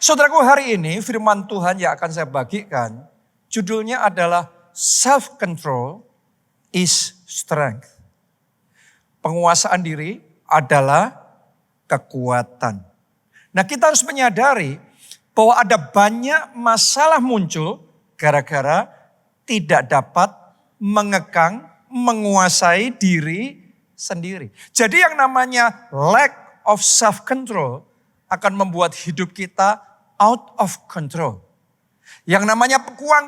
Saudaraku, hari ini firman Tuhan yang akan saya bagikan, judulnya adalah Self-Control is Strength. Penguasaan diri adalah kekuatan. Nah, kita harus menyadari bahwa ada banyak masalah muncul gara-gara tidak dapat mengekang, menguasai diri sendiri. Jadi yang namanya lack of self-control akan membuat hidup kita out of control. Yang namanya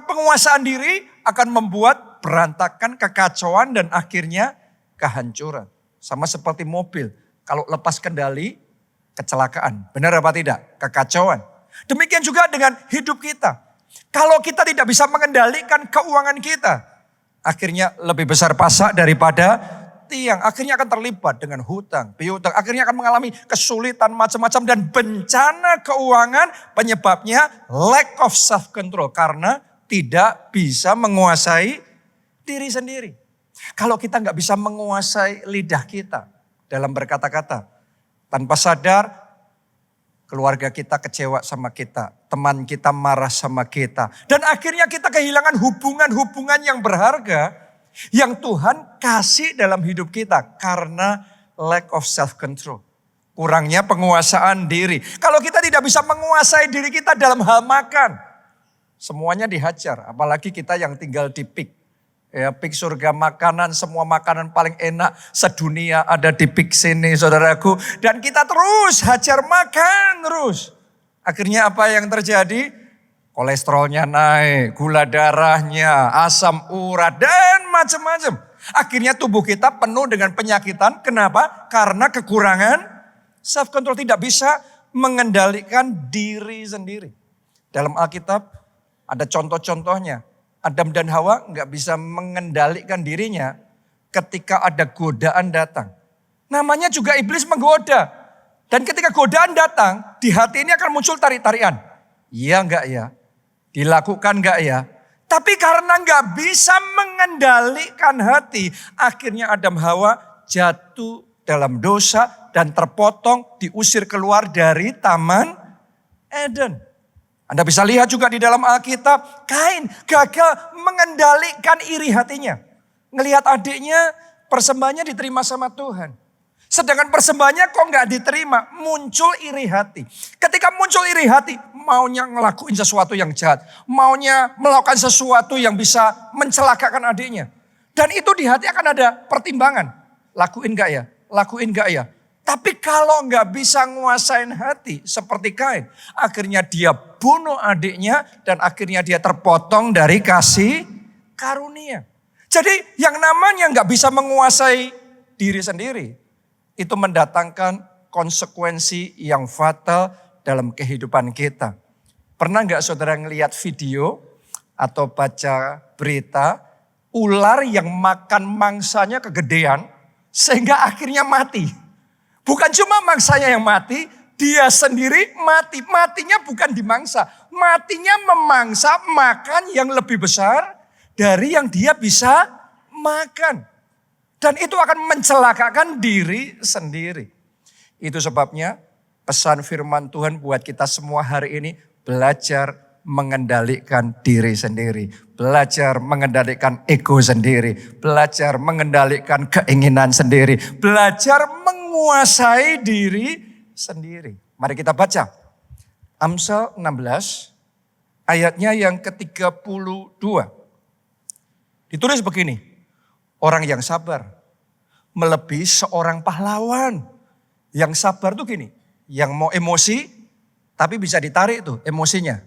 penguasaan diri akan membuat berantakan, kekacauan, dan akhirnya kehancuran. Sama seperti mobil, kalau lepas kendali, kecelakaan. Benar apa tidak? Kekacauan. Demikian juga dengan hidup kita. Kalau kita tidak bisa mengendalikan keuangan kita, akhirnya lebih besar pasak daripada tiang. Akhirnya akan terlibat dengan hutang, piutang. Akhirnya akan mengalami kesulitan macam-macam dan bencana keuangan penyebabnya lack of self-control. Karena tidak bisa menguasai diri sendiri. Kalau kita nggak bisa menguasai lidah kita dalam berkata-kata, tanpa sadar keluarga kita kecewa sama kita, teman kita marah sama kita. Dan akhirnya kita kehilangan hubungan-hubungan yang berharga yang Tuhan kasih dalam hidup kita karena lack of self-control. Kurangnya penguasaan diri. Kalau kita tidak bisa menguasai diri kita dalam hal makan, semuanya dihajar. Apalagi kita yang tinggal di PIK. Ya, PIK surga makanan, semua makanan paling enak sedunia ada di PIK sini, saudaraku. Dan kita terus hajar makan terus. Akhirnya apa yang terjadi? Kolesterolnya naik, gula darahnya, asam urat, dan macam-macam. Akhirnya tubuh kita penuh dengan penyakitan. Kenapa? Karena kekurangan self-control, tidak bisa mengendalikan diri sendiri. Dalam Alkitab ada contoh-contohnya. Adam dan Hawa nggak bisa mengendalikan dirinya ketika ada godaan datang. Namanya juga iblis menggoda. Dan ketika godaan datang, di hati ini akan muncul tarik-tarikan. Iya nggak ya? Dilakukan nggak ya? Tapi karena nggak bisa mengendalikan hati, akhirnya Adam Hawa jatuh dalam dosa dan terpotong, diusir keluar dari Taman Eden. Anda bisa lihat juga di dalam Alkitab, Kain gagal mengendalikan iri hatinya. Ngelihat adiknya persembahannya diterima sama Tuhan. Sedangkan persembahannya kok nggak diterima, muncul iri hati. Ketika muncul iri hati, maunya ngelakuin sesuatu yang jahat. Maunya melakukan sesuatu yang bisa mencelakakan adiknya. Dan itu di hati akan ada pertimbangan. Lakuin gak ya? Lakuin gak ya? Tapi kalau nggak bisa nguasain hati seperti Kain, akhirnya dia bunuh adiknya dan akhirnya dia terpotong dari kasih karunia. Jadi yang namanya nggak bisa menguasai diri sendiri, itu mendatangkan konsekuensi yang fatal dalam kehidupan kita. Pernah nggak saudara ngelihat video atau baca berita ular yang makan mangsanya kegedean sehingga akhirnya mati? Bukan cuma mangsanya yang mati, dia sendiri mati. Matinya bukan dimangsa, matinya memangsa makan yang lebih besar dari yang dia bisa makan. Dan itu akan mencelakakan diri sendiri. Itu sebabnya pesan firman Tuhan buat kita semua hari ini, belajar mengendalikan diri sendiri. Belajar mengendalikan ego sendiri. Belajar mengendalikan keinginan sendiri. Belajar menguasai diri sendiri. Mari kita baca. Amsal 16 ayatnya yang ke-32. Ditulis begini. Orang yang sabar melebihi seorang pahlawan. Yang sabar tuh gini, yang mau emosi tapi bisa ditarik tuh emosinya.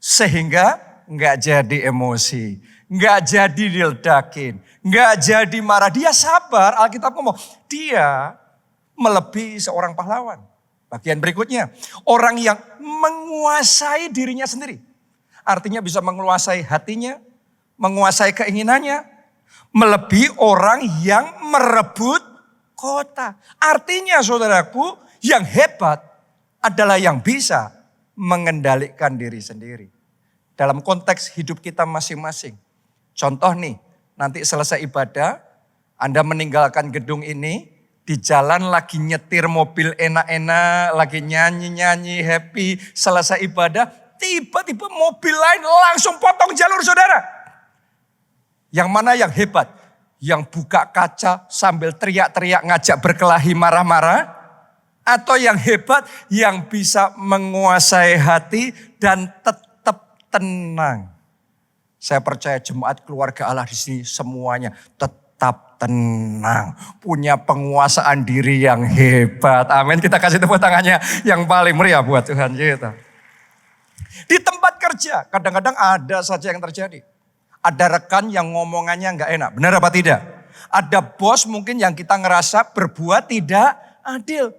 Sehingga nggak jadi emosi, nggak jadi diledakin, nggak jadi marah. Dia sabar, Alkitab ngomong, dia melebihi seorang pahlawan. Bagian berikutnya, orang yang menguasai dirinya sendiri. Artinya bisa menguasai hatinya, menguasai keinginannya, melebihi orang yang merebut kota. Artinya saudaraku, yang hebat adalah yang bisa mengendalikan diri sendiri. Dalam konteks hidup kita masing-masing. Contoh nih, nanti selesai ibadah, Anda meninggalkan gedung ini, Di jalan lagi nyetir mobil enak-enak, lagi nyanyi-nyanyi, happy, selesai ibadah, tiba-tiba mobil lain langsung potong jalur saudara. Yang mana yang hebat? Yang buka kaca sambil teriak-teriak ngajak berkelahi marah-marah? Atau yang hebat yang bisa menguasai hati dan tetap tenang? Saya percaya jemaat keluarga Allah di sini semuanya tetap tenang. Punya penguasaan diri yang hebat. Amin. Kita kasih tepuk tangannya yang paling meriah buat Tuhan kita. Di tempat kerja kadang-kadang ada saja yang terjadi. Ada rekan yang ngomongannya nggak enak. Benar apa tidak? Ada bos mungkin yang kita ngerasa berbuat tidak adil.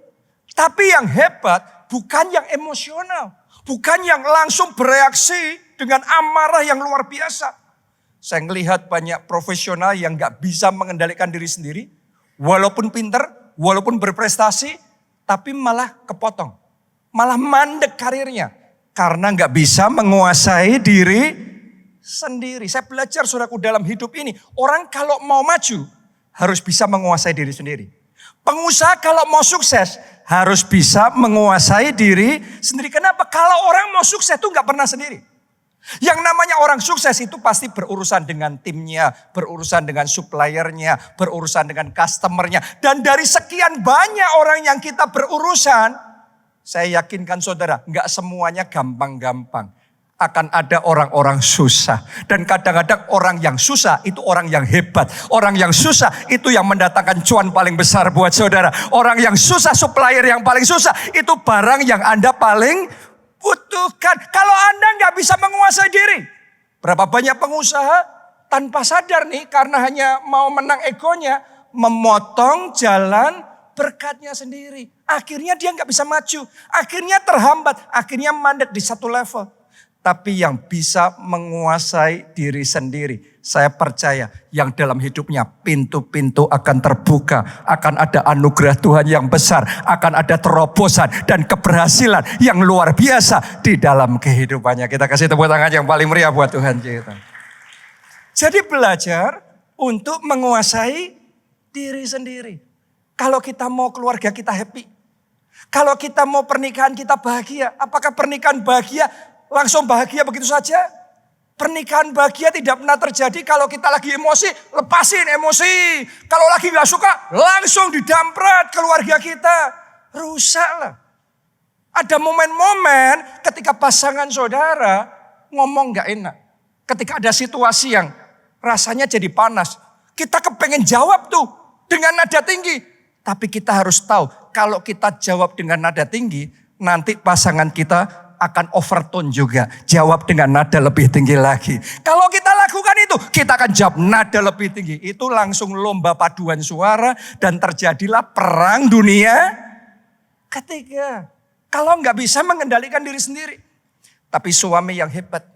Tapi yang hebat bukan yang emosional. Bukan yang langsung bereaksi dengan amarah yang luar biasa. Saya melihat banyak profesional yang gak bisa mengendalikan diri sendiri. Walaupun pinter, walaupun berprestasi, tapi malah kepotong. Malah mandek karirnya. Karena gak bisa menguasai diri sendiri. Saya belajar saudaraku dalam hidup ini. Orang kalau mau maju harus bisa menguasai diri sendiri. Pengusaha kalau mau sukses harus bisa menguasai diri sendiri. Kenapa? Kalau orang mau sukses itu gak pernah sendiri. Yang namanya orang sukses itu pasti berurusan dengan timnya, berurusan dengan suppliernya, berurusan dengan customernya. Dan dari sekian banyak orang yang kita berurusan, saya yakinkan saudara, gak semuanya gampang-gampang. Akan ada orang-orang susah. Dan kadang-kadang orang yang susah itu orang yang hebat. Orang yang susah itu yang mendatangkan cuan paling besar buat saudara. Orang yang susah, supplier yang paling susah, itu barang yang Anda paling butuhkan. Kalau Anda nggak bisa menguasai diri. Berapa banyak pengusaha tanpa sadar nih karena hanya mau menang egonya. Memotong jalan berkatnya sendiri. Akhirnya dia nggak bisa maju. Akhirnya terhambat. Akhirnya mandek di satu level. Tapi yang bisa menguasai diri sendiri. Saya percaya yang dalam hidupnya pintu-pintu akan terbuka. Akan ada anugerah Tuhan yang besar. Akan ada terobosan dan keberhasilan yang luar biasa di dalam kehidupannya. Kita kasih tepuk tangan yang paling meriah buat Tuhan kita. Jadi belajar untuk menguasai diri sendiri. Kalau kita mau keluarga kita happy. Kalau kita mau pernikahan kita bahagia. Apakah pernikahan bahagia langsung bahagia begitu saja? Pernikahan bahagia tidak pernah terjadi kalau kita lagi emosi, lepasin emosi. Kalau lagi gak suka, langsung didamprat keluarga kita. Rusaklah. Ada momen-momen ketika pasangan saudara ngomong gak enak. Ketika ada situasi yang rasanya jadi panas. Kita kepengen jawab tuh dengan nada tinggi. Tapi kita harus tahu kalau kita jawab dengan nada tinggi, nanti pasangan kita akan overtone juga. Jawab dengan nada lebih tinggi lagi. Kalau kita lakukan itu, kita akan jawab nada lebih tinggi. Itu langsung lomba paduan suara dan terjadilah perang dunia ketiga. Kalau nggak bisa mengendalikan diri sendiri. Tapi suami yang hebat,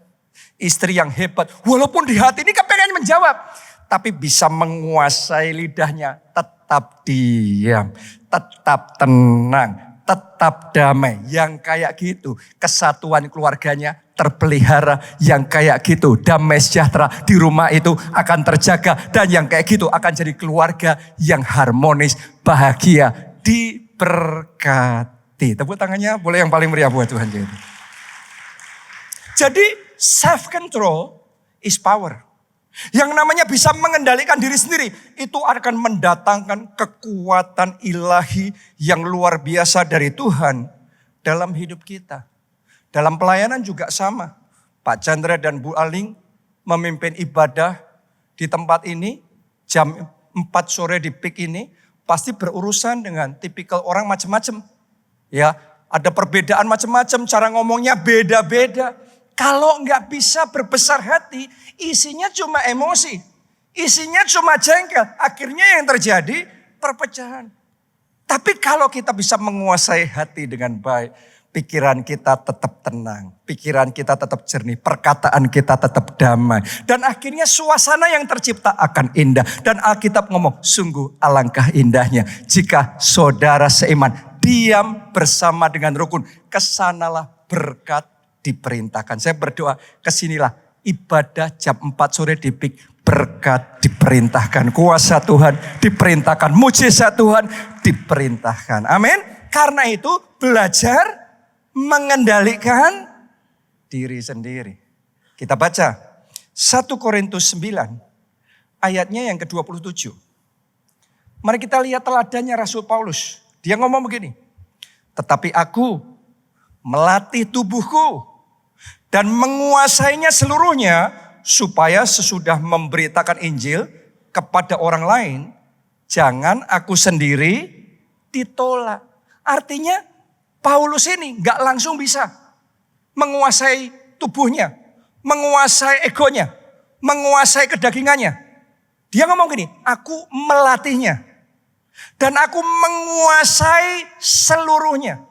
istri yang hebat, walaupun di hati ini kepengen menjawab. Tapi bisa menguasai lidahnya, tetap diam, tetap tenang. Tetap damai, yang kayak gitu kesatuan keluarganya terpelihara, yang kayak gitu damai sejahtera di rumah itu akan terjaga, dan yang kayak gitu akan jadi keluarga yang harmonis, bahagia, diberkati. Tepuk tangannya boleh yang paling meriah buat Tuhan. Jadi self control is power. Yang namanya bisa mengendalikan diri sendiri, itu akan mendatangkan kekuatan ilahi yang luar biasa dari Tuhan dalam hidup kita. Dalam pelayanan juga sama. Pak Chandra dan Bu Aling memimpin ibadah di tempat ini, jam 4 sore di PIK ini, pasti berurusan dengan tipikal orang macam-macam. Ya, ada perbedaan macam-macam, cara ngomongnya beda-beda. Kalau nggak bisa berbesar hati, isinya cuma emosi. Isinya cuma jengkel. Akhirnya yang terjadi perpecahan. Tapi kalau kita bisa menguasai hati dengan baik, pikiran kita tetap tenang. Pikiran kita tetap jernih. Perkataan kita tetap damai. Dan akhirnya suasana yang tercipta akan indah. Dan Alkitab ngomong, sungguh alangkah indahnya jika saudara seiman diam bersama dengan rukun. Kesanalah berkat diperintahkan. Saya berdoa, kesinilah ibadah jam 4 sore di PIK berkat diperintahkan, kuasa Tuhan diperintahkan, mujizat Tuhan diperintahkan. Amin. Karena itu belajar mengendalikan diri sendiri. Kita baca 1 Korintus 9 ayatnya yang ke-27. Mari kita lihat teladannya Rasul Paulus. Dia ngomong begini. Tetapi aku melatih tubuhku dan menguasainya seluruhnya supaya sesudah memberitakan Injil kepada orang lain, jangan aku sendiri ditolak. Artinya Paulus ini gak langsung bisa menguasai tubuhnya, menguasai egonya, menguasai kedagingannya. Dia ngomong gini, aku melatihnya dan aku menguasai seluruhnya.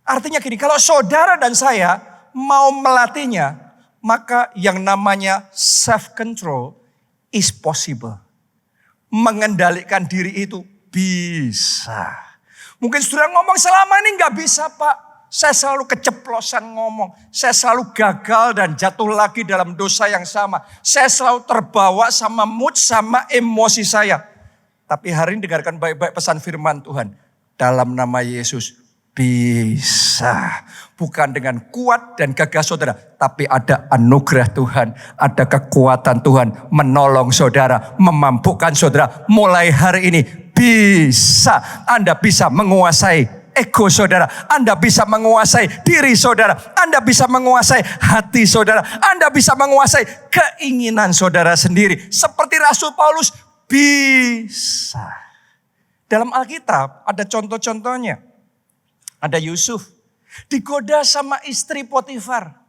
Artinya gini, kalau saudara dan saya mau melatihnya, maka yang namanya self-control is possible. Mengendalikan diri itu bisa. Mungkin saudara ngomong selama ini gak bisa Pak. Saya selalu keceplosan ngomong. Saya selalu gagal dan jatuh lagi dalam dosa yang sama. Saya selalu terbawa sama mood, sama emosi saya. Tapi hari ini dengarkan baik-baik pesan firman Tuhan. Dalam nama Yesus bisa. Bukan dengan kuat dan gagah saudara. Tapi ada anugerah Tuhan. Ada kekuatan Tuhan menolong saudara. Memampukan saudara. Mulai hari ini bisa. Anda bisa menguasai ego saudara, Anda bisa menguasai diri saudara, Anda bisa menguasai hati saudara, Anda bisa menguasai keinginan saudara sendiri. Seperti Rasul Paulus bisa. Dalam Alkitab ada contoh-contohnya. Ada Yusuf digoda sama istri Potifar.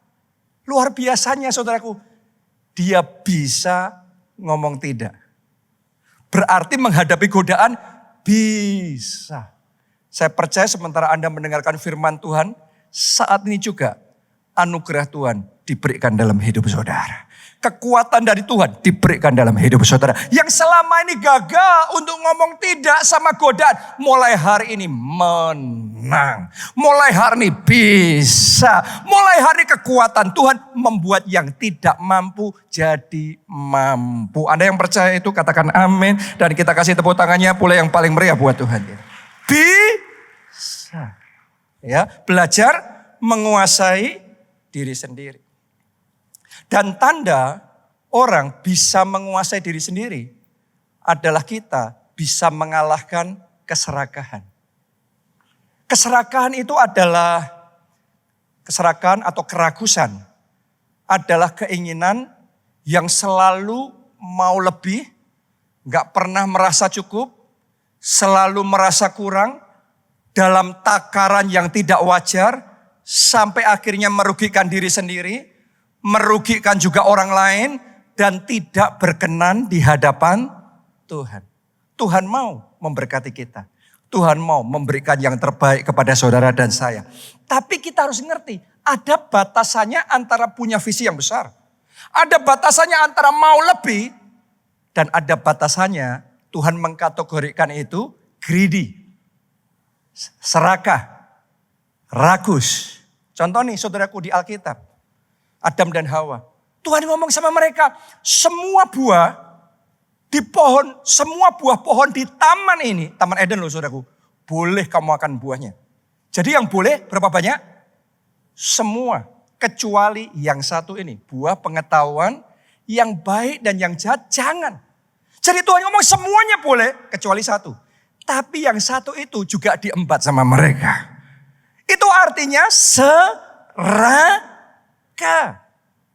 Luar biasanya saudaraku, dia bisa ngomong tidak. Berarti menghadapi godaan bisa. Saya percaya sementara Anda mendengarkan firman Tuhan, saat ini juga anugerah Tuhan diberikan dalam hidup saudara. Kekuatan dari Tuhan diberikan dalam hidup saudara. Yang selama ini gagal untuk ngomong tidak sama godaan, mulai hari ini menang. Mulai hari ini bisa. Mulai hari kekuatan Tuhan membuat yang tidak mampu jadi mampu. Anda yang percaya itu katakan amin. Dan kita kasih tepuk tangannya pula yang paling meriah buat Tuhan. Bisa. Ya, belajar menguasai diri sendiri. Dan tanda orang bisa menguasai diri sendiri adalah kita bisa mengalahkan keserakahan. Keserakahan itu adalah keserakahan atau keragusan. Adalah keinginan yang selalu mau lebih, gak pernah merasa cukup, selalu merasa kurang, dalam takaran yang tidak wajar, sampai akhirnya merugikan diri sendiri, merugikan juga orang lain, dan tidak berkenan di hadapan Tuhan. Tuhan mau memberkati kita. Tuhan mau memberikan yang terbaik kepada saudara dan saya. Tapi kita harus ngerti, ada batasannya antara punya visi yang besar. Ada batasannya antara mau lebih, dan ada batasannya Tuhan mengkategorikan itu greedy, serakah, rakus. Contoh nih saudaraku di Alkitab, Adam dan Hawa. Tuhan ngomong sama mereka, semua buah di pohon, semua buah pohon di taman ini, Taman Eden loh saudaraku, boleh kamu makan buahnya. Jadi yang boleh berapa banyak? Semua, kecuali yang satu ini, buah pengetahuan yang baik dan yang jahat jangan. Jadi Tuhan ngomong semuanya boleh kecuali satu. Tapi yang satu itu juga diembat sama mereka. Itu artinya serakah.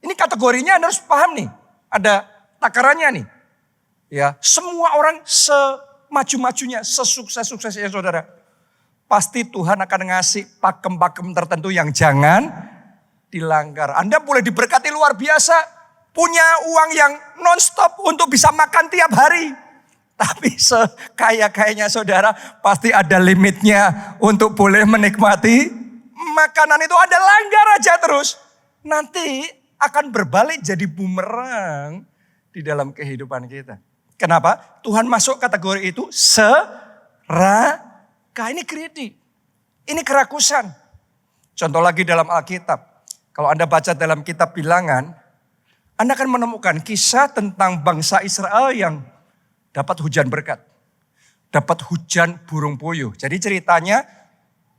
Ini kategorinya Anda harus paham nih. Ada takarannya nih. Ya, semua orang semaju-majunya, sesukses-suksesnya saudara. Pasti Tuhan akan ngasih pakem-pakem tertentu yang jangan dilanggar. Anda boleh diberkati luar biasa. Punya uang yang non-stop untuk bisa makan tiap hari. Tapi sekaya-kayanya saudara pasti ada limitnya untuk boleh menikmati makanan itu. Ada langgar aja terus. Nanti akan berbalik jadi bumerang di dalam kehidupan kita. Kenapa? Tuhan masuk kategori itu serakah. Ini greedy. Ini kerakusan. Contoh lagi dalam Alkitab. Kalau Anda baca dalam kitab Bilangan, Anda akan menemukan kisah tentang bangsa Israel yang dapat hujan berkat. Dapat hujan burung puyuh. Jadi ceritanya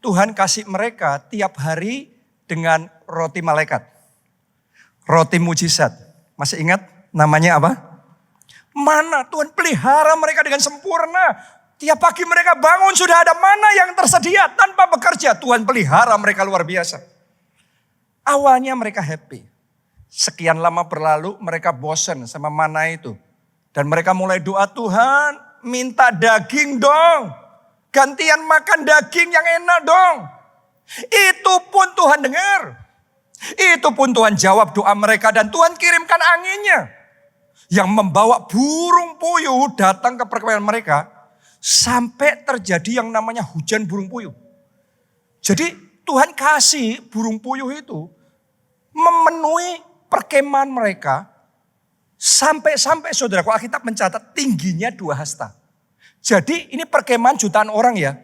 Tuhan kasih mereka tiap hari dengan roti malaikat. Roti mujizat. Masih ingat namanya apa? Mana. Tuhan pelihara mereka dengan sempurna. Tiap pagi mereka bangun sudah ada mana yang tersedia tanpa bekerja. Tuhan pelihara mereka luar biasa. Awalnya mereka happy. Sekian lama berlalu mereka bosan sama mana itu. Dan mereka mulai doa, Tuhan minta daging dong. Gantian makan daging yang enak dong. Itu pun Tuhan dengar. Itu pun Tuhan jawab doa mereka dan Tuhan kirimkan anginnya. Yang membawa burung puyuh datang ke perkemahan mereka. Sampai terjadi yang namanya hujan burung puyuh. Jadi Tuhan kasih burung puyuh itu memenuhi perkemahan mereka. Sampai-sampai saudaraku Alkitab mencatat tingginya 2 hasta. Jadi ini perkemahan jutaan orang ya.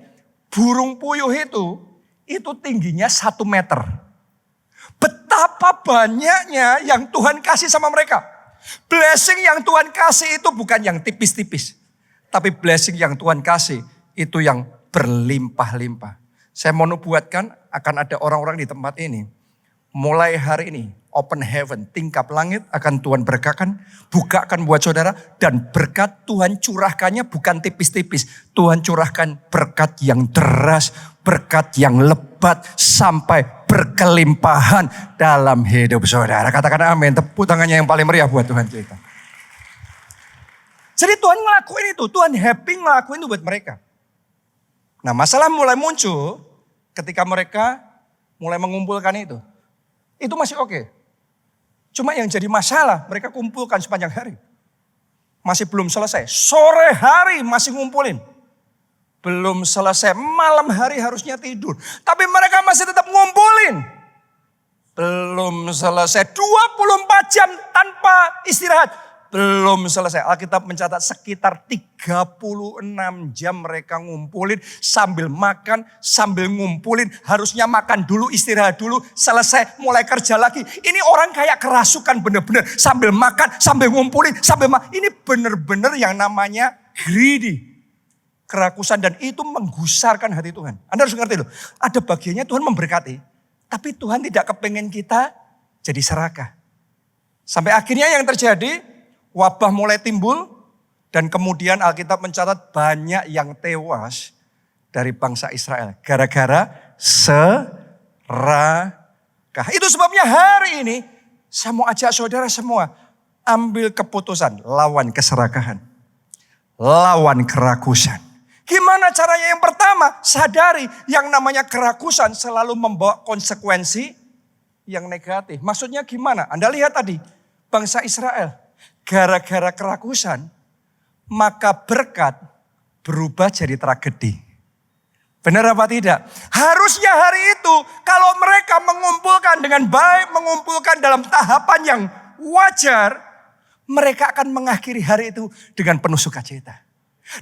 Burung puyuh itu tingginya 1 meter. Betapa banyaknya yang Tuhan kasih sama mereka. Blessing yang Tuhan kasih itu bukan yang tipis-tipis. Tapi blessing yang Tuhan kasih itu yang berlimpah-limpah. Saya mau nubuatkan akan ada orang-orang di tempat ini. Mulai hari ini open heaven, tingkap langit akan Tuhan berkatkan. Bukakan buat saudara dan berkat Tuhan curahkannya bukan tipis-tipis. Tuhan curahkan berkat yang deras, berkat yang lebat sampai berkelimpahan dalam hidup saudara. Katakan amin. Tepuk tangannya yang paling meriah buat Tuhan kita. Jadi Tuhan ngelakuin itu. Tuhan happy ngelakuin itu buat mereka. Nah masalah mulai muncul ketika mereka mulai mengumpulkan itu. Itu masih oke. Cuma yang jadi masalah mereka kumpulkan sepanjang hari. Masih belum selesai. Sore hari masih ngumpulin. Belum selesai, malam hari harusnya tidur. Tapi mereka masih tetap ngumpulin. Belum selesai, 24 jam tanpa istirahat. Belum selesai, Alkitab mencatat sekitar 36 jam mereka ngumpulin. Sambil makan, sambil ngumpulin. Harusnya makan dulu, istirahat dulu. Selesai, mulai kerja lagi. Ini orang kayak kerasukan bener-bener. Sambil makan, sambil ngumpulin, sambil makan. Ini bener-bener yang namanya greedy. Kerakusan dan itu menggusarkan hati Tuhan. Anda harus ngerti loh. Ada bagiannya Tuhan memberkati. Tapi Tuhan tidak kepengen kita jadi serakah. Sampai akhirnya yang terjadi, wabah mulai timbul. Dan kemudian Alkitab mencatat banyak yang tewas dari bangsa Israel. Gara-gara serakah. Itu sebabnya hari ini saya mau ajak saudara semua ambil keputusan lawan keserakahan. Lawan kerakusan. Gimana caranya? Yang pertama, sadari yang namanya kerakusan selalu membawa konsekuensi yang negatif. Maksudnya gimana? Anda lihat tadi, bangsa Israel gara-gara kerakusan, maka berkat berubah jadi tragedi. Benar apa tidak? Harusnya hari itu kalau mereka mengumpulkan dengan baik, mengumpulkan dalam tahapan yang wajar, mereka akan mengakhiri hari itu dengan penuh sukacita.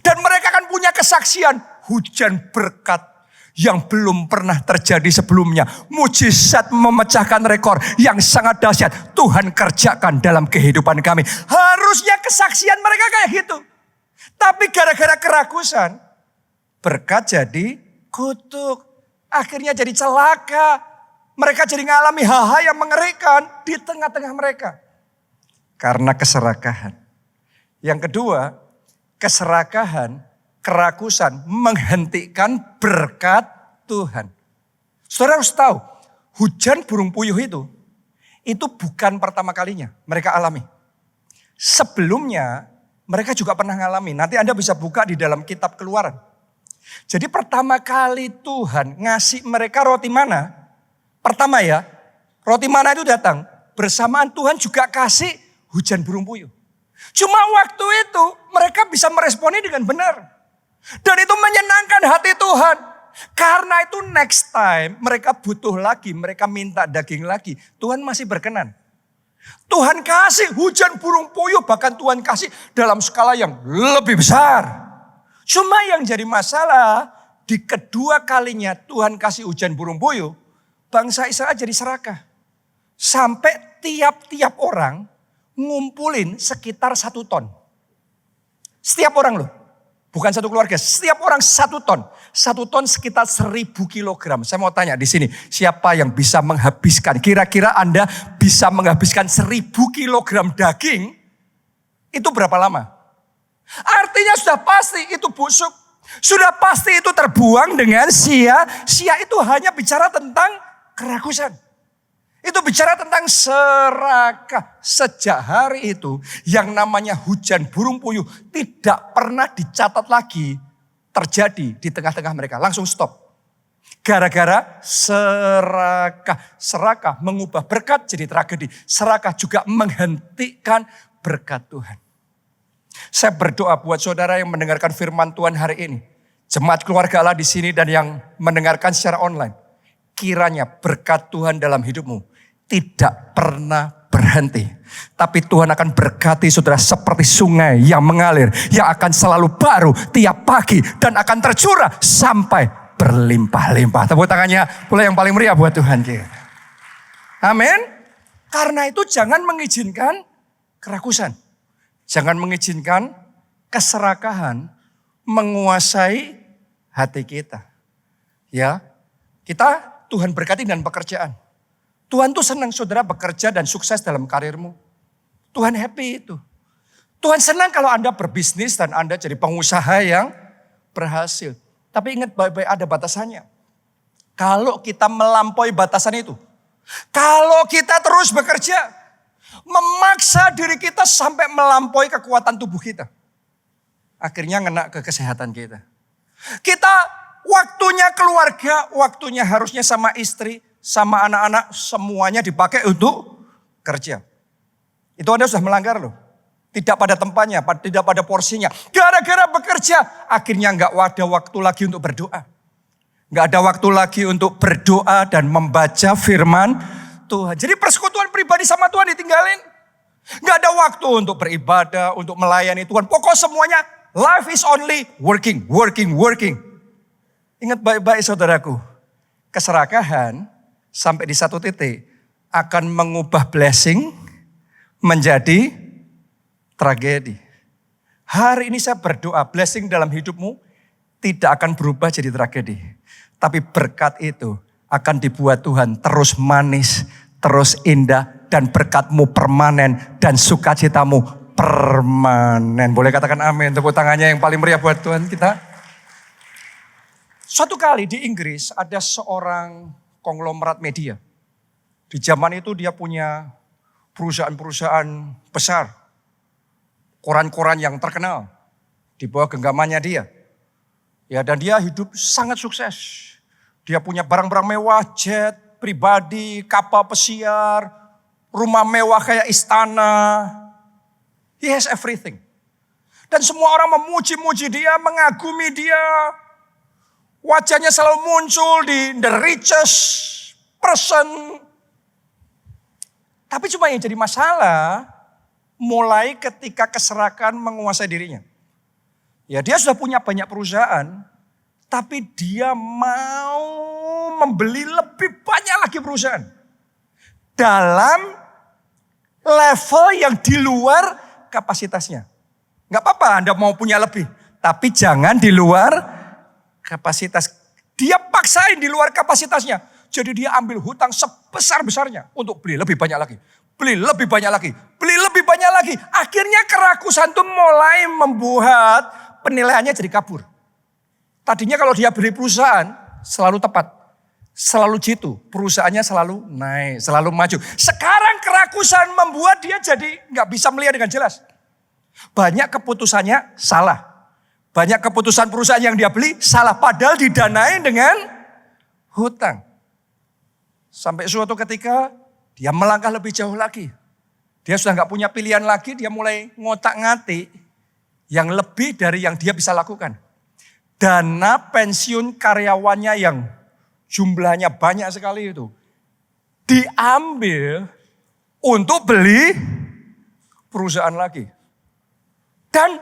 Dan mereka akan punya kesaksian hujan berkat yang belum pernah terjadi sebelumnya. Mujizat memecahkan rekor yang sangat dahsyat. Tuhan kerjakan dalam kehidupan kami. Harusnya kesaksian mereka kayak gitu. Tapi gara-gara kerakusan, berkat jadi kutuk. Akhirnya jadi celaka. Mereka jadi mengalami hal-hal yang mengerikan di tengah-tengah mereka. Karena keserakahan. Yang kedua, keserakahan, kerakusan menghentikan berkat Tuhan. Saudara harus tahu, hujan burung puyuh itu bukan pertama kalinya mereka alami. Sebelumnya mereka juga pernah ngalami. Nanti Anda bisa buka di dalam kitab Keluaran. Jadi pertama kali Tuhan ngasih mereka roti mana? Pertama ya, roti mana itu datang. Bersamaan Tuhan juga kasih hujan burung puyuh. Cuma waktu itu mereka bisa meresponnya dengan benar. Dan itu menyenangkan hati Tuhan. Karena itu next time mereka butuh lagi, mereka minta daging lagi. Tuhan masih berkenan. Tuhan kasih hujan burung puyuh, bahkan Tuhan kasih dalam skala yang lebih besar. Cuma yang jadi masalah, di kedua kalinya Tuhan kasih hujan burung puyuh, bangsa Israel jadi serakah. Sampai tiap-tiap orang ngumpulin sekitar 1 ton. Setiap orang loh. Bukan satu keluarga, setiap orang 1 ton. 1 ton sekitar 1000 kilogram. Saya mau tanya di sini, siapa yang bisa menghabiskan? Kira-kira Anda bisa menghabiskan 1000 kilogram daging, itu berapa lama? Artinya sudah pasti itu busuk. Sudah pasti itu terbuang dengan sia. Sia itu hanya bicara tentang kerakusan. Itu bicara tentang serakah. Sejak hari itu yang namanya hujan burung puyuh tidak pernah dicatat lagi terjadi di tengah-tengah mereka. Langsung stop. Gara-gara serakah. Serakah mengubah berkat jadi tragedi. Serakah juga menghentikan berkat Tuhan. Saya berdoa buat saudara yang mendengarkan firman Tuhan hari ini. Jemaat keluarga Allah di sini dan yang mendengarkan secara online. Kiranya berkat Tuhan dalam hidupmu tidak pernah berhenti. Tapi Tuhan akan berkati saudara seperti sungai yang mengalir. Yang akan selalu baru tiap pagi. Dan akan tercurah sampai berlimpah-limpah. Tepuk tangannya boleh yang paling meriah buat Tuhan kita. Amin. Karena itu jangan mengizinkan kerakusan. Jangan mengizinkan keserakahan menguasai hati kita. Ya, kita Tuhan berkati dengan pekerjaan. Tuhan tuh senang saudara bekerja dan sukses dalam karirmu. Tuhan happy itu. Tuhan senang kalau Anda berbisnis dan Anda jadi pengusaha yang berhasil. Tapi ingat baik-baik ada batasannya. Kalau kita melampaui batasan itu. Kalau kita terus bekerja. Memaksa diri kita sampai melampaui kekuatan tubuh kita. Akhirnya ngena ke kesehatan kita. Kita waktunya keluarga, waktunya harusnya sama istri, sama anak-anak, semuanya dipakai untuk kerja. Itu Anda sudah melanggar loh. Tidak pada tempatnya, tidak pada porsinya. Gara-gara bekerja, akhirnya nggak ada waktu lagi untuk berdoa. Nggak ada waktu lagi untuk berdoa dan membaca firman Tuhan. Jadi persekutuan pribadi sama Tuhan ditinggalin. Nggak ada waktu untuk beribadah, untuk melayani Tuhan. Pokok semuanya, life is only working, working, working. Ingat baik-baik saudaraku, keserakahan sampai di satu titik akan mengubah blessing menjadi tragedi. Hari ini saya berdoa blessing dalam hidupmu tidak akan berubah jadi tragedi. Tapi berkat itu akan dibuat Tuhan terus manis, terus indah. Dan berkatmu permanen dan sukacitamu permanen. Boleh katakan amin. Tepuk tangannya yang paling meriah buat Tuhan kita. Suatu kali di Inggris ada seorang konglomerat media. Di zaman itu dia punya perusahaan-perusahaan besar. Koran-koran yang terkenal. Di bawah genggamannya dia. Ya, dan dia hidup sangat sukses. Dia punya barang-barang mewah, jet pribadi, kapal pesiar, rumah mewah kayak istana. He has everything. Dan semua orang memuji-muji dia, mengagumi dia. Wajahnya selalu muncul di the richest person. Tapi cuma yang jadi masalah, mulai ketika keserakan menguasai dirinya. Ya, dia sudah punya banyak perusahaan, tapi dia mau membeli lebih banyak lagi perusahaan. Dalam level yang di luar kapasitasnya. Gak apa-apa Anda mau punya lebih, tapi jangan di luar kapasitas. Dia paksain di luar kapasitasnya. Jadi dia ambil hutang sebesar-besarnya untuk beli lebih banyak lagi. Beli lebih banyak lagi, beli lebih banyak lagi. Akhirnya kerakusan itu mulai membuat penilaiannya jadi kabur. Tadinya kalau dia beli perusahaan selalu tepat. Selalu jitu, perusahaannya selalu naik, selalu maju. Sekarang kerakusan membuat dia jadi gak bisa melihat dengan jelas. Banyak keputusannya salah. Banyak keputusan perusahaan yang dia beli salah. Padahal didanain dengan hutang. Sampai suatu ketika dia melangkah lebih jauh lagi. Dia sudah gak punya pilihan lagi, dia mulai ngotak-ngatik yang lebih dari yang dia bisa lakukan. Dana pensiun karyawannya yang jumlahnya banyak sekali itu diambil untuk beli perusahaan lagi. Dan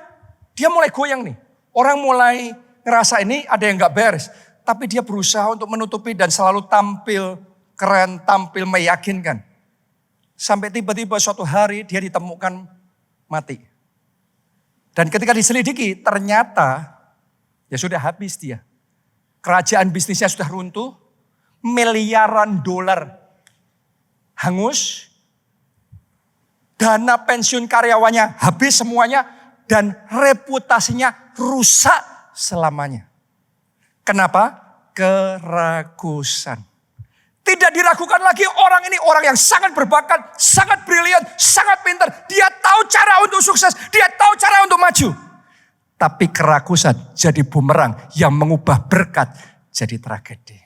dia mulai goyang nih. Orang mulai ngerasa ini ada yang gak beres. Tapi dia berusaha untuk menutupi dan selalu tampil keren, tampil meyakinkan. Sampai tiba-tiba suatu hari dia ditemukan mati. Dan ketika diselidiki ternyata ya sudah habis dia. Kerajaan bisnisnya sudah runtuh, miliaran dolar hangus, dana pensiun karyawannya habis semuanya, dan reputasinya rusak selamanya. Kenapa? Keragusan. Tidak diragukan lagi orang ini orang yang sangat berbakat, sangat brilian, sangat pintar. Dia tahu cara untuk sukses, dia tahu cara untuk maju. Tapi keragusan jadi bumerang yang mengubah berkat jadi tragedi.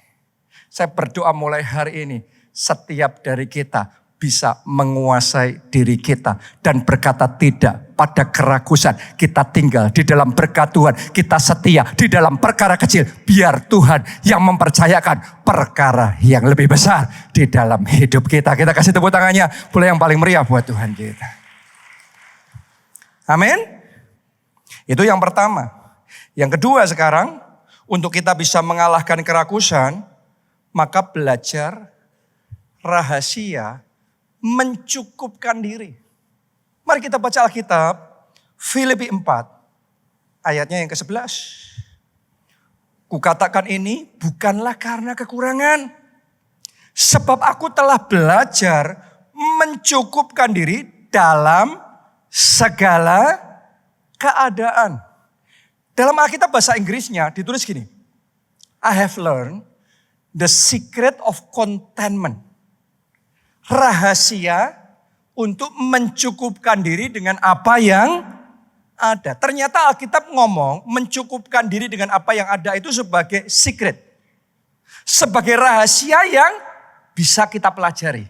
Saya berdoa mulai hari ini setiap dari kita bisa menguasai diri kita dan berkata tidak pada keragusan. Kita tinggal di dalam berkat Tuhan. Kita setia di dalam perkara kecil. Biar Tuhan yang mempercayakan perkara yang lebih besar di dalam hidup kita. Kita kasih tepuk tangannya. Boleh yang paling meriah buat Tuhan kita. Amin. Itu yang pertama. Yang kedua sekarang, untuk kita bisa mengalahkan keragusan, maka belajar rahasia mencukupkan diri. Mari kita baca Alkitab, Filipi 4, ayatnya yang ke-11. Kukatakan ini bukanlah karena kekurangan, sebab aku telah belajar mencukupkan diri dalam segala keadaan. Dalam Alkitab bahasa Inggrisnya ditulis gini, I have learned the secret of contentment. Rahasia untuk mencukupkan diri dengan apa yang ada. Ternyata Alkitab ngomong mencukupkan diri dengan apa yang ada itu sebagai secret. Sebagai rahasia yang bisa kita pelajari.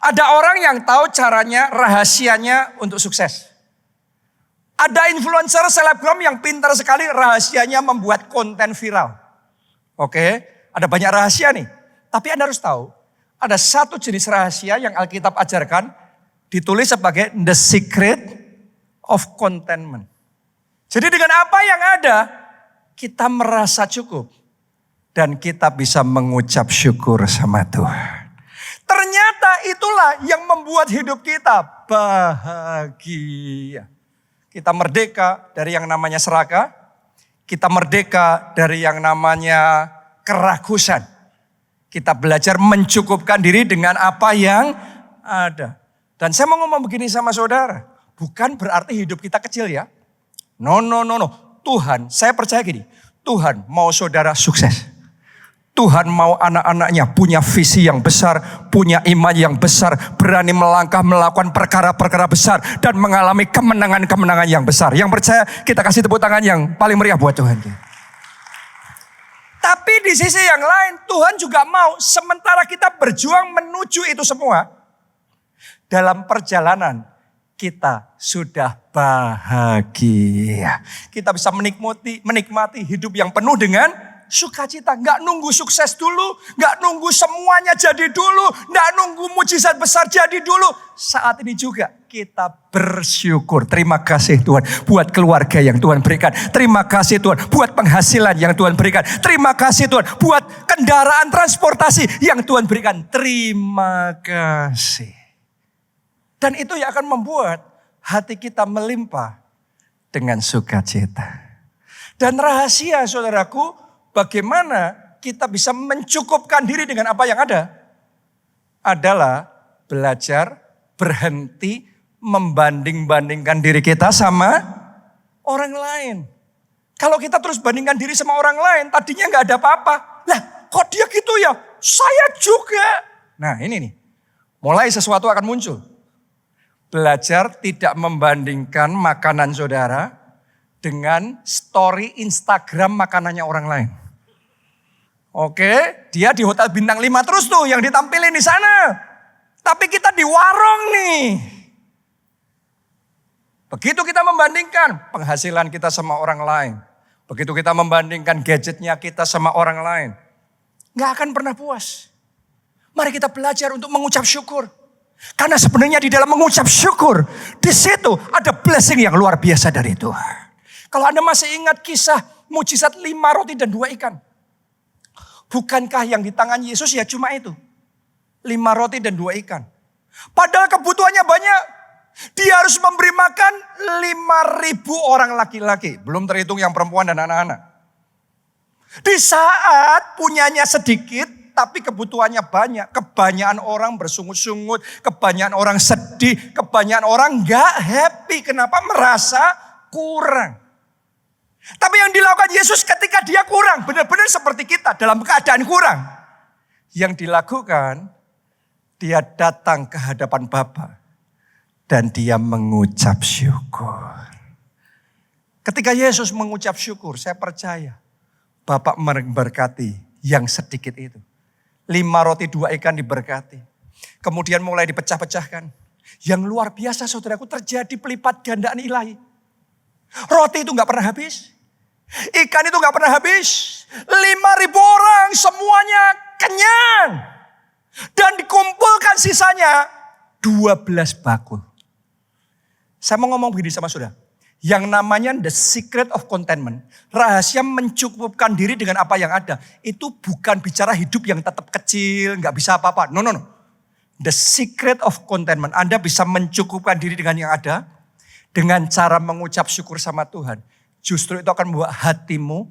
Ada orang yang tahu caranya, rahasianya untuk sukses. Ada influencer selebgram yang pintar sekali rahasianya membuat konten viral. Oke, ada banyak rahasia nih. Tapi Anda harus tahu, ada satu jenis rahasia yang Alkitab ajarkan, ditulis sebagai the secret of contentment. Jadi dengan apa yang ada, kita merasa cukup. Dan kita bisa mengucap syukur sama Tuhan. Ternyata itulah yang membuat hidup kita bahagia. Kita merdeka dari yang namanya serakah. Kita merdeka dari yang namanya keragusan. Kita belajar mencukupkan diri dengan apa yang ada. Dan saya mau ngomong begini sama saudara. Bukan berarti hidup kita kecil ya. No. Tuhan, saya percaya gini. Tuhan mau saudara sukses. Tuhan mau anak-anaknya punya visi yang besar, punya iman yang besar, berani melangkah melakukan perkara-perkara besar dan mengalami kemenangan-kemenangan yang besar. Yang percaya kita kasih tepuk tangan yang paling meriah buat Tuhan. Tapi di sisi yang lain Tuhan juga mau sementara kita berjuang menuju itu semua, dalam perjalanan kita sudah bahagia. Kita bisa menikmati hidup yang penuh dengan sukacita. Gak nunggu sukses dulu, gak nunggu semuanya jadi dulu, gak nunggu mujizat besar jadi dulu. Saat ini juga kita bersyukur. Terima kasih Tuhan buat keluarga yang Tuhan berikan. Terima kasih Tuhan buat penghasilan yang Tuhan berikan. Terima kasih Tuhan buat kendaraan transportasi yang Tuhan berikan. Terima kasih. Dan itu yang akan membuat hati kita melimpah dengan sukacita. Dan rahasia saudaraku, bagaimana kita bisa mencukupkan diri dengan apa yang ada, adalah belajar berhenti membanding-bandingkan diri kita sama orang lain. Kalau kita terus bandingkan diri sama orang lain, tadinya gak ada apa-apa. Lah kok dia gitu ya? Saya juga. Nah ini nih, mulai sesuatu akan muncul. Belajar tidak membandingkan makanan saudara dengan story Instagram makanannya orang lain. Oke, dia di hotel bintang 5 terus tuh yang ditampilin di sana. Tapi kita di warung nih. Begitu kita membandingkan penghasilan kita sama orang lain. Begitu kita membandingkan gadgetnya kita sama orang lain. Gak akan pernah puas. Mari kita belajar untuk mengucap syukur. Karena sebenarnya di dalam mengucap syukur, di situ ada blessing yang luar biasa dari Tuhan. Kalau Anda masih ingat kisah mujizat 5 roti dan 2 ikan. Bukankah yang di tangan Yesus ya cuma itu? 5 roti dan 2 ikan. Padahal kebutuhannya banyak. Dia harus memberi makan 5.000 orang laki-laki. Belum terhitung yang perempuan dan anak-anak. Di saat punyanya sedikit, tapi kebutuhannya banyak. Kebanyakan orang bersungut-sungut, kebanyakan orang sedih, kebanyakan orang gak happy. Kenapa? Merasa kurang. Tapi yang dilakukan Yesus ketika dia kurang, benar-benar seperti kita dalam keadaan kurang. Yang dilakukan, dia datang ke hadapan Bapa dan dia mengucap syukur. Ketika Yesus mengucap syukur, saya percaya Bapak memberkati yang sedikit itu. 5 roti 2 ikan diberkati. Kemudian mulai dipecah-pecahkan. Yang luar biasa saudaraku, terjadi pelipat gandaan ilahi. Roti itu gak pernah habis. Ikan itu gak pernah habis. 5.000 orang semuanya kenyang. Dan dikumpulkan sisanya 12 bakul. Saya mau ngomong begini sama saudara. Yang namanya the secret of contentment. Rahasia mencukupkan diri dengan apa yang ada. Itu bukan bicara hidup yang tetap kecil, gak bisa apa-apa. No. The secret of contentment. Anda bisa mencukupkan diri dengan yang ada. Dengan cara mengucap syukur sama Tuhan. Justru itu akan membuat hatimu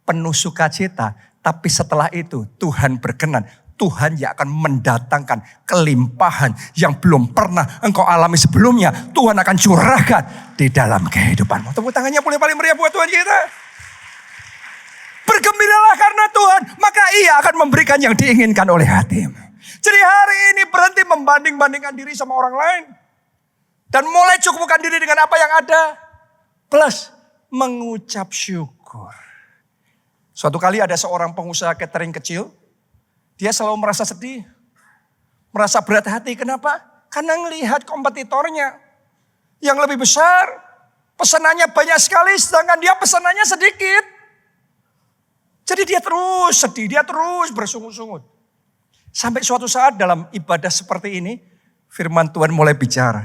penuh sukacita. Tapi setelah itu Tuhan berkenan. Tuhan yang akan mendatangkan kelimpahan yang belum pernah engkau alami sebelumnya. Tuhan akan curahkan di dalam kehidupanmu. Tepuk tangannya paling meriah buat Tuhan kita. Bergembiralah karena Tuhan, maka Ia akan memberikan yang diinginkan oleh hatimu. Jadi hari ini berhenti membanding-bandingkan diri sama orang lain. Dan mulai cukupkan diri dengan apa yang ada. Plus mengucap syukur. Suatu kali ada seorang pengusaha catering kecil. Dia selalu merasa sedih. Merasa berat hati. Kenapa? Karena melihat kompetitornya yang lebih besar. Pesanannya banyak sekali sedangkan dia pesanannya sedikit. Jadi dia terus sedih. Dia terus bersungut-sungut. Sampai suatu saat dalam ibadah seperti ini. Firman Tuhan mulai bicara.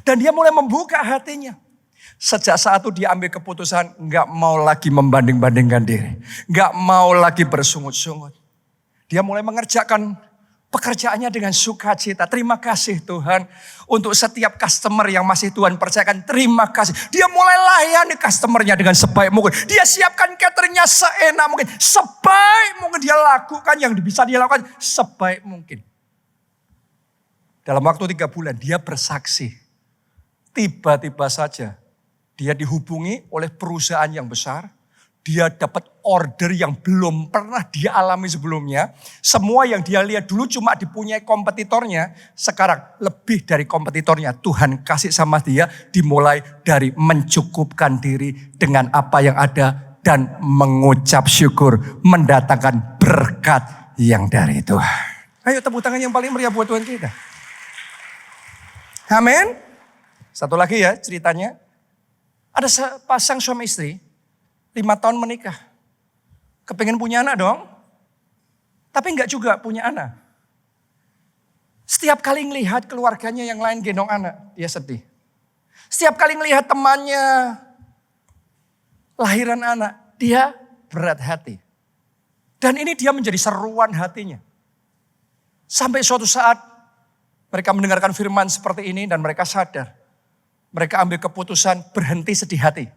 Dan dia mulai membuka hatinya. Sejak saat itu dia ambil keputusan. Gak mau lagi membanding-bandingkan diri. Gak mau lagi bersungut-sungut. Dia mulai mengerjakan pekerjaannya dengan sukacita. Terima kasih Tuhan untuk setiap customer yang masih Tuhan percayakan. Terima kasih. Dia mulai layani customernya dengan sebaik mungkin. Dia siapkan cateringnya seenak mungkin. Sebaik mungkin dia lakukan yang bisa dia lakukan sebaik mungkin. Dalam waktu 3 bulan dia bersaksi. Tiba-tiba saja dia dihubungi oleh perusahaan yang besar. Dia dapat order yang belum pernah dia alami sebelumnya. Semua yang dia lihat dulu cuma dipunyai kompetitornya. Sekarang lebih dari kompetitornya. Tuhan kasih sama dia dimulai dari mencukupkan diri dengan apa yang ada. Dan mengucap syukur mendatangkan berkat yang dari Tuhan. Ayo tepuk tangan yang paling meriah buat Tuhan kita. Amin. Satu lagi ya ceritanya. Ada sepasang suami istri. 5 tahun menikah. Kepengen punya anak dong. Tapi enggak juga punya anak. Setiap kali ngelihat keluarganya yang lain gendong anak, dia sedih. Setiap kali ngelihat temannya lahiran anak, dia berat hati. Dan ini dia menjadi seruan hatinya. Sampai suatu saat mereka mendengarkan firman seperti ini dan mereka sadar. Mereka ambil keputusan berhenti sedih hati.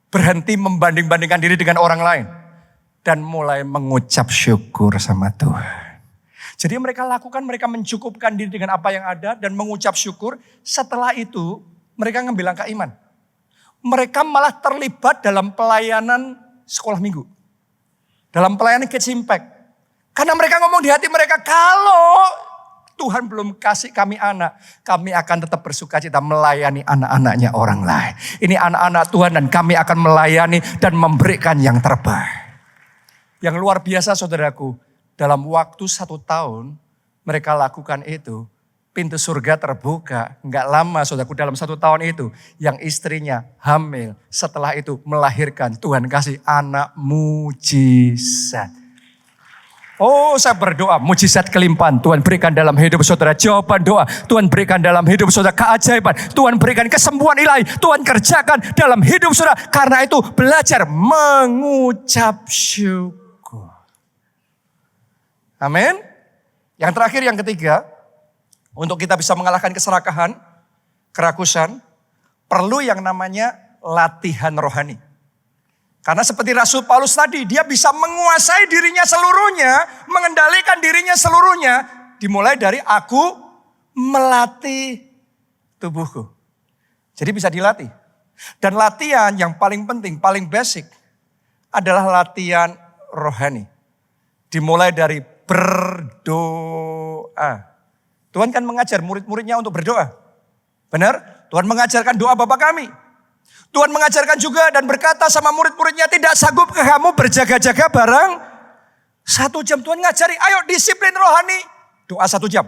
Berhenti membanding-bandingkan diri dengan orang lain. Dan mulai mengucap syukur sama Tuhan. Jadi mereka mencukupkan diri dengan apa yang ada dan mengucap syukur. Setelah itu mereka ngambil langkah iman. Mereka malah terlibat dalam pelayanan sekolah minggu. Dalam pelayanan Kids Impact. Karena mereka ngomong di hati mereka, kalau Tuhan belum kasih kami anak, kami akan tetap bersukacita melayani anak-anaknya orang lain. Ini anak-anak Tuhan dan kami akan melayani dan memberikan yang terbaik. Yang luar biasa saudaraku, dalam waktu 1 tahun mereka lakukan itu, pintu surga terbuka. Enggak lama saudaraku, dalam 1 tahun itu yang istrinya hamil, setelah itu melahirkan, Tuhan kasih anak mujizat. Oh, saya berdoa mujizat kelimpahan Tuhan berikan dalam hidup saudara. Jawaban doa Tuhan berikan dalam hidup saudara. Keajaiban Tuhan berikan, kesembuhan ilahi Tuhan kerjakan dalam hidup saudara. Karena itu belajar mengucap syukur. Amin. Yang terakhir, yang ketiga, Untuk kita bisa mengalahkan keserakahan, kerakusan, perlu yang namanya latihan rohani. Karena seperti Rasul Paulus tadi, dia bisa menguasai dirinya seluruhnya, mengendalikan dirinya seluruhnya. Dimulai dari aku melatih tubuhku. Jadi bisa dilatih. Dan latihan yang paling penting, paling basic adalah latihan rohani. Dimulai dari berdoa. Tuhan kan mengajar murid-muridnya untuk berdoa. Benar? Tuhan mengajarkan doa Bapa kami. Tuhan mengajarkan juga dan berkata sama murid-muridnya, tidak sanggupkah kamu berjaga-jaga bareng 1 jam. Tuhan ngajari, ayo disiplin rohani. Doa 1 jam.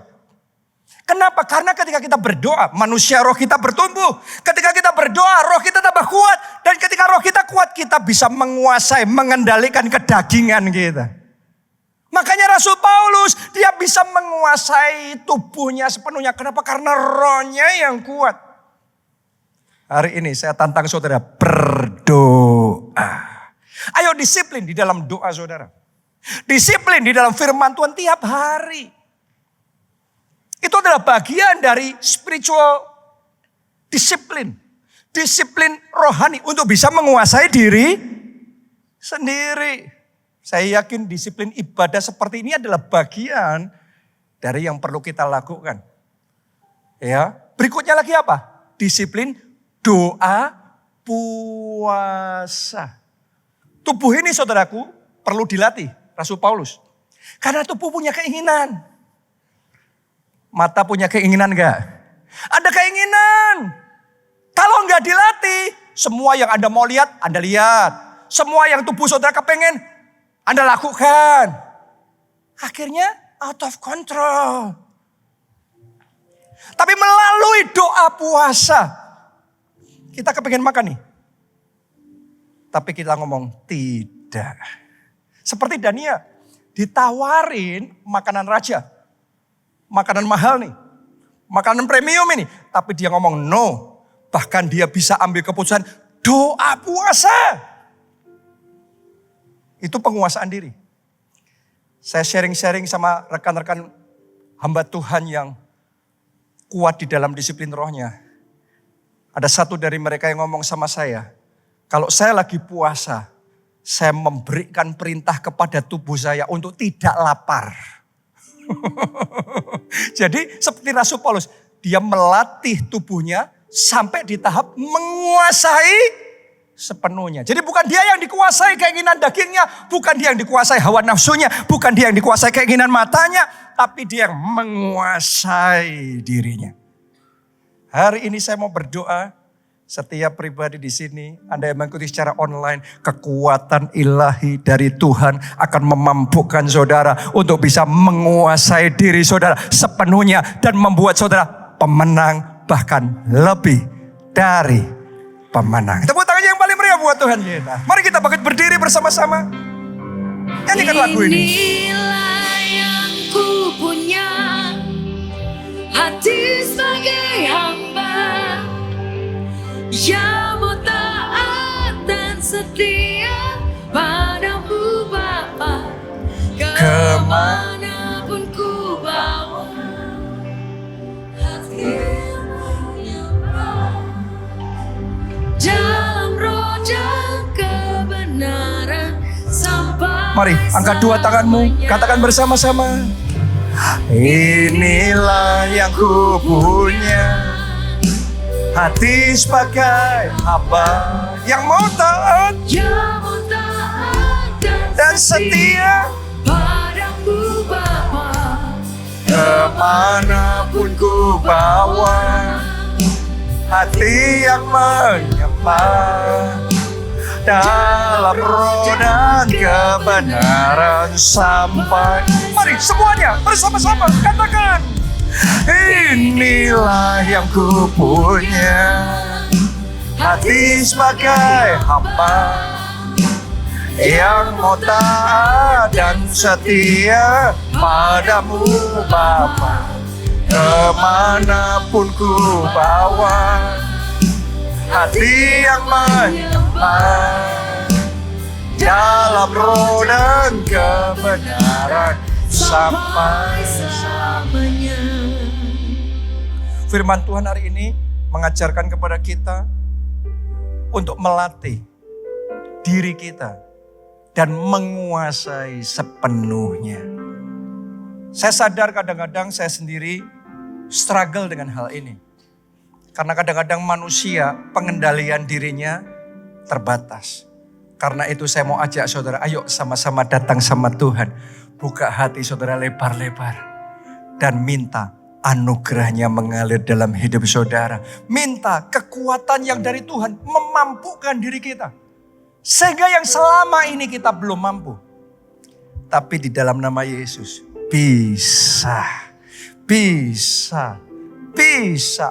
Kenapa? Karena ketika kita berdoa, manusia roh kita bertumbuh. Ketika kita berdoa, roh kita tambah kuat. Dan ketika roh kita kuat, kita bisa menguasai, mengendalikan kedagingan kita. Makanya Rasul Paulus, dia bisa menguasai tubuhnya sepenuhnya. Kenapa? Karena rohnya yang kuat. Hari ini saya tantang saudara, berdoa. Ayo disiplin di dalam doa saudara. Disiplin di dalam firman Tuhan tiap hari. Itu adalah bagian dari spiritual disiplin. Disiplin rohani untuk bisa menguasai diri sendiri. Saya yakin disiplin ibadah seperti ini adalah bagian dari yang perlu kita lakukan. Ya, berikutnya lagi apa? Disiplin doa, puasa. Tubuh ini saudaraku perlu dilatih, Rasul Paulus. Karena tubuh punya keinginan. Mata punya keinginan enggak? Ada keinginan. Kalau enggak dilatih, semua yang Anda mau lihat, Anda lihat. Semua yang tubuh saudara kepengen, Anda lakukan. Akhirnya out of control. Tapi melalui doa puasa, kita kepengen makan nih. Tapi kita ngomong tidak. Seperti Dania, ditawarin makanan raja. Makanan mahal nih. Makanan premium ini. Tapi dia ngomong no. Bahkan dia bisa ambil keputusan doa puasa. Itu penguasaan diri. Saya sharing-sharing sama rekan-rekan hamba Tuhan yang kuat di dalam disiplin rohnya. Ada satu dari mereka yang ngomong sama saya. Kalau saya lagi puasa, saya memberikan perintah kepada tubuh saya untuk tidak lapar. Jadi seperti Rasul Paulus, dia melatih tubuhnya sampai di tahap menguasai sepenuhnya. Jadi bukan dia yang dikuasai keinginan dagingnya, bukan dia yang dikuasai hawa nafsunya, bukan dia yang dikuasai keinginan matanya, tapi dia yang menguasai dirinya. Hari ini saya mau berdoa, setiap pribadi di sini, Anda yang mengikuti secara online, kekuatan ilahi dari Tuhan akan memampukan saudara untuk bisa menguasai diri saudara sepenuhnya dan membuat saudara pemenang, bahkan lebih dari pemenang. Tepuk tangannya yang paling meriah buat Tuhan kita. Mari kita bangkit berdiri bersama-sama. Nyanyikan lagu ini. Inilah yang ku punya, hati sebagai hamba yang mau taat dan setia padamu Bapa, kemanapun ku bawa hati dalam roh dan kebenaran sampai. Mari angkat dua tanganmu, katakan bersama-sama. Inilah yang ku punya, hati sebagai hamba yang mau taat dan setia padamu Bapa, kemanapun ku bawa hati yang menyembah dalam roh dan kebenaran sampai. Mari semuanya bersama-sama katakan. Inilah yang ku punya, hati sebagai hamba yang mau taat dan setia padamu Bapa, kemanapun ku bawa hati yang menyembah dalam roh dan kebenaran sampai selamanya. Firman Tuhan hari ini mengajarkan kepada kita untuk melatih diri kita dan menguasai sepenuhnya. Saya sadar kadang-kadang saya sendiri struggle dengan hal ini. Karena kadang-kadang manusia pengendalian dirinya terbatas. Karena itu saya mau ajak saudara, ayo sama-sama datang sama Tuhan. Buka hati saudara lebar-lebar. Dan minta anugerahnya mengalir dalam hidup saudara. Minta kekuatan yang dari Tuhan memampukan diri kita. Sehingga yang selama ini kita belum mampu. Tapi di dalam nama Yesus bisa.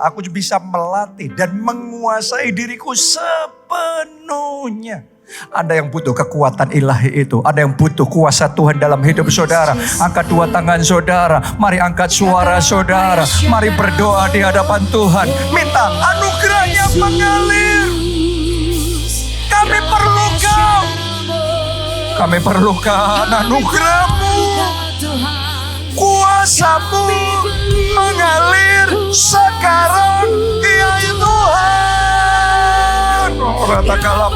Aku bisa melatih dan menguasai diriku sepenuhnya. Ada yang butuh kekuatan ilahi itu. Ada yang butuh kuasa Tuhan dalam hidup saudara. Angkat dua tangan saudara. Mari angkat suara saudara. Mari berdoa di hadapan Tuhan. Minta anugerahnya mengalir. Kami perlu Kau. Kami perlukan anugerah-Mu. Kuasa-Mu mengalir sekarang, ya Tuhan. Ora takala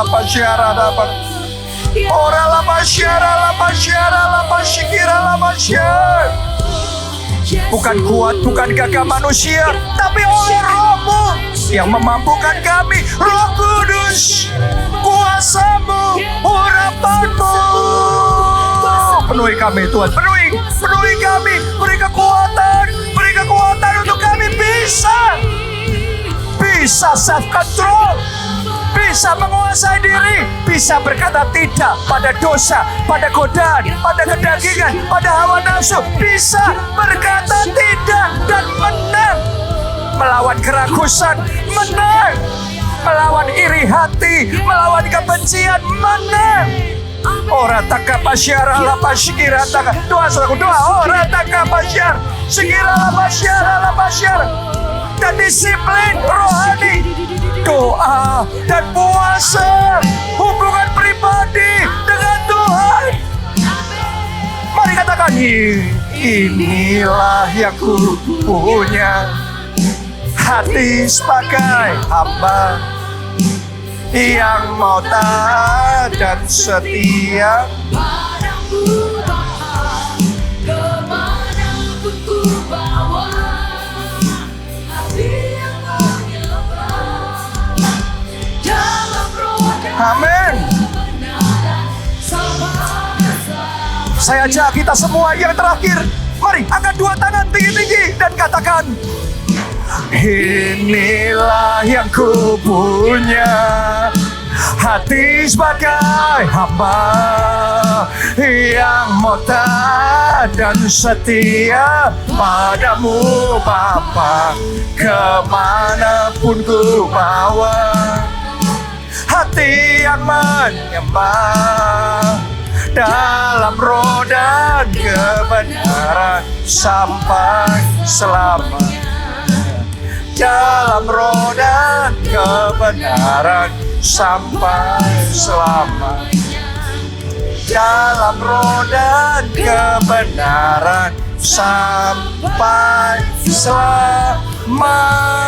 pasyara dapat. Ora la pasyara la pasyikira la pasyar. Bukan kuat, bukan gagah manusia, tapi oleh Roh-Mu yang memampukan kami. Roh Kudus, kuasa-Mu, urapan-Mu. Penuhi kami Tuhan, penuhi kami, beri kekuatan untuk kami bisa self control, bisa menguasai diri, bisa berkata tidak pada dosa, pada godaan, pada kedagingan, pada hawa nafsu, bisa berkata tidak dan menang melawan keragusan, menang melawan iri hati, melawan kebencian, menang. Ora takapasyara la pasyikira taka. Doa saudaraku, doa. Ora takapasyara sikira la pasyara. Dan disiplin rohani, doa dan puasa, hubungan pribadi dengan Tuhan. Mari katakan, inilah yang ku punya, hati sebagai hamba yang mau taat dan setia Padamu Bapa, kemanapun ku bawa, hati yang menyembah, dalam roh dan Amin. kebenaran, sama-sama. Saya ajak kita semua yang terakhir, mari angkat dua tangan tinggi-tinggi dan katakan, inilah yang ku punya, hati sebagai hamba yang mau taat dan setia padamu Bapa, kemanapun ku bawa, hati yang menyembah dalam roh dan kebenaran sampai selamanya. Dalam roh dan kebenaran sampai selamanya. Dalam roh dan kebenaran sampai selamanya.